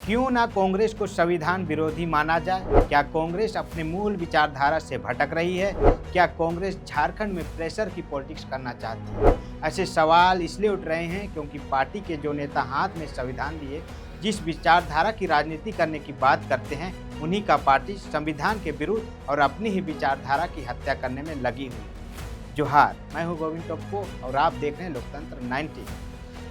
क्यों ना कांग्रेस को संविधान विरोधी माना जाए? क्या कांग्रेस अपने मूल विचारधारा से भटक रही है? क्या कांग्रेस झारखंड में प्रेशर की पॉलिटिक्स करना चाहती है? ऐसे सवाल इसलिए उठ रहे हैं क्योंकि पार्टी के जो नेता हाथ में संविधान लिए जिस विचारधारा की राजनीति करने की बात करते हैं, उन्हीं का पार्टी संविधान के विरुद्ध और अपनी ही विचारधारा की हत्या करने में लगी हुई है। जोहार, मैं हूं गोविंद टोप्पो और आप देख रहे हैं लोकतंत्र 90।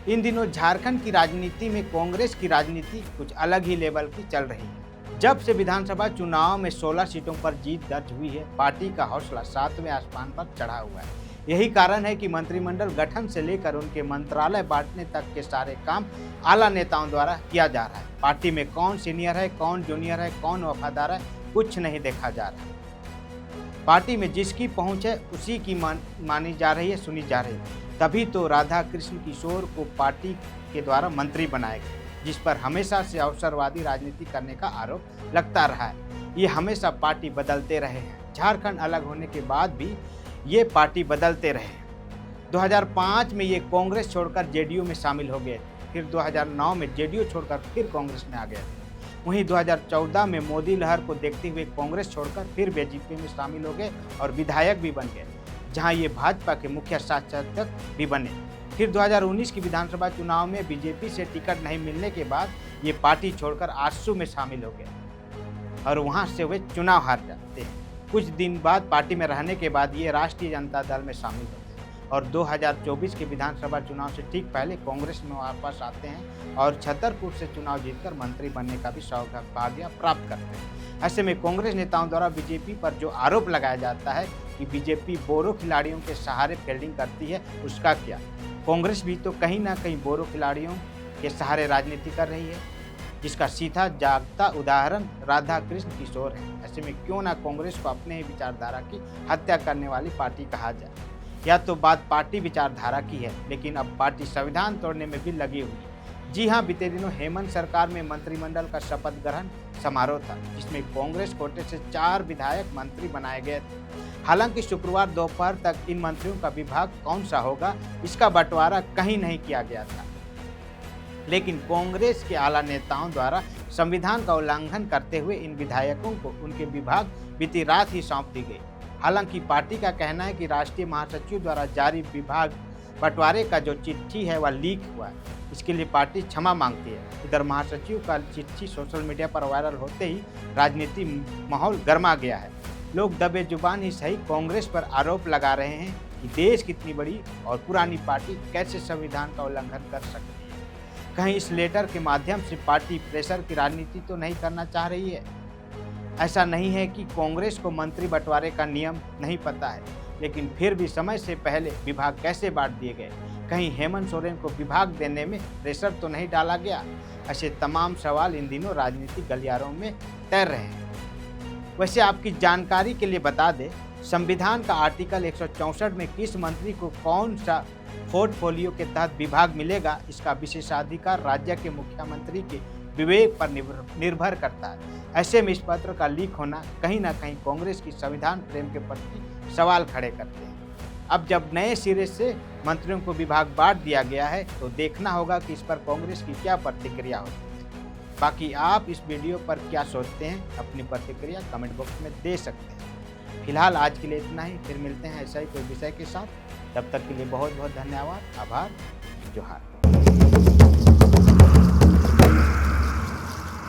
इन दिनों झारखंड की राजनीति में कांग्रेस की राजनीति कुछ अलग ही लेवल की चल रही है। जब से विधानसभा चुनाव में 16 सीटों पर जीत दर्ज हुई है, पार्टी का हौसला 7वें आसमान पर चढ़ा हुआ है। यही कारण है कि मंत्रिमंडल गठन से लेकर उनके मंत्रालय बांटने तक के सारे काम आला नेताओं द्वारा किया जा रहा है। पार्टी में कौन सीनियर है, कौन जूनियर है, कौन वफादार है, कुछ नहीं देखा जा रहा है। पार्टी में जिसकी पहुंच है उसी की मानी जा रही है, सुनी जा रही है। तभी तो राधा कृष्ण किशोर को पार्टी के द्वारा मंत्री बनाया गया, जिस पर हमेशा से अवसरवादी राजनीति करने का आरोप लगता रहा है। ये हमेशा पार्टी बदलते रहे हैं। झारखंड अलग होने के बाद भी ये पार्टी बदलते रहे हैं। 2005 में ये कांग्रेस छोड़कर जेडीयू में शामिल हो गए, फिर 2009 में जेडीयू छोड़कर फिर कांग्रेस में आ गए। वहीं 2014 में मोदी लहर को देखते हुए कांग्रेस छोड़कर फिर बीजेपी में शामिल हो गए और विधायक भी बन गए, जहां ये भाजपा के मुख्य शासक भी बने। फिर 2019 की विधानसभा चुनाव में बीजेपी से टिकट नहीं मिलने के बाद ये पार्टी छोड़कर आजसू में शामिल हो गए और वहां से वे चुनाव हार जाते हैं। कुछ दिन बाद पार्टी में रहने के बाद ये राष्ट्रीय जनता दल में शामिल होते हैं और 2024 के विधानसभा चुनाव से ठीक पहले कांग्रेस में वापस आते हैं और छतरपुर से चुनाव जीतकर मंत्री बनने का भी सौभाग्य प्राप्त करते हैं। ऐसे में कांग्रेस नेताओं द्वारा बीजेपी पर जो आरोप लगाया जाता है कि बीजेपी बोरो खिलाड़ियों के सहारे फील्डिंग करती है, उसका क्या? कांग्रेस भी तो कहीं ना कहीं बोरो खिलाड़ियों के सहारे राजनीति कर रही है, जिसका सीधा जागता उदाहरण राधा कृष्ण किशोर है। ऐसे में क्यों ना कांग्रेस को अपने ही विचारधारा की हत्या करने वाली पार्टी कहा जाए? या तो बात पार्टी विचारधारा की है, लेकिन अब पार्टी संविधान तोड़ने में भी लगी हुई है। जी हां, बीते दिनों हेमंत सरकार में मंत्रिमंडल का शपथ ग्रहण समारोह था, जिसमें कांग्रेस कोटे से 4 विधायक मंत्री बनाए गए थे। हालांकि शुक्रवार दोपहर तक इन मंत्रियों का विभाग कौन सा होगा, इसका बंटवारा कहीं नहीं किया गया था। लेकिन कांग्रेस के आला नेताओं द्वारा संविधान का उल्लंघन करते हुए इन विधायकों को उनके विभाग बीती रात ही सौंप दी गई। हालांकि पार्टी का कहना है कि राष्ट्रीय महासचिव द्वारा जारी विभाग बंटवारे का जो चिट्ठी है वह लीक हुआ है। इसके लिए पार्टी क्षमा मांगती है। इधर महासचिव का चिट्ठी सोशल मीडिया पर वायरल होते ही राजनीति माहौल गर्मा गया है। लोग दबे जुबान ही सही कांग्रेस पर आरोप लगा रहे हैं कि देश कितनी बड़ी और पुरानी पार्टी कैसे संविधान का उल्लंघन कर सकती है। कहीं इस लेटर के माध्यम से पार्टी प्रेशर की राजनीति तो नहीं करना चाह रही है? ऐसा नहीं है कि कांग्रेस को मंत्री बंटवारे का नियम नहीं पता है, लेकिन फिर भी समय से पहले विभाग कैसे बांट दिए गए? कहीं हेमंत सोरेन को विभाग देने में प्रेशर तो नहीं डाला गया? ऐसे तमाम सवाल इन दिनों राजनीतिक गलियारों में तैर रहे हैं। वैसे आपकी जानकारी के लिए बता दें, संविधान का आर्टिकल 164 में किस मंत्री को कौन सा पोर्टफोलियो के तहत विभाग मिलेगा, इसका विशेषाधिकार राज्य के मुख्यमंत्री के विवेक पर निर्भर करता है। ऐसे में इस पत्र का लीक होना कहीं ना कहीं कांग्रेस की संविधान प्रेम के प्रति सवाल खड़े करते हैं। अब जब नए सिरे से मंत्रियों को विभाग बांट दिया गया है, तो देखना होगा कि इस पर कांग्रेस की क्या प्रतिक्रिया होती है। बाकी आप इस वीडियो पर क्या सोचते हैं, अपनी प्रतिक्रिया कमेंट बॉक्स में दे सकते हैं। फिलहाल आज के लिए इतना ही, फिर मिलते हैं ऐसा ही कोई विषय के साथ। तब तक के लिए बहुत बहुत धन्यवाद, आभार, जोहार।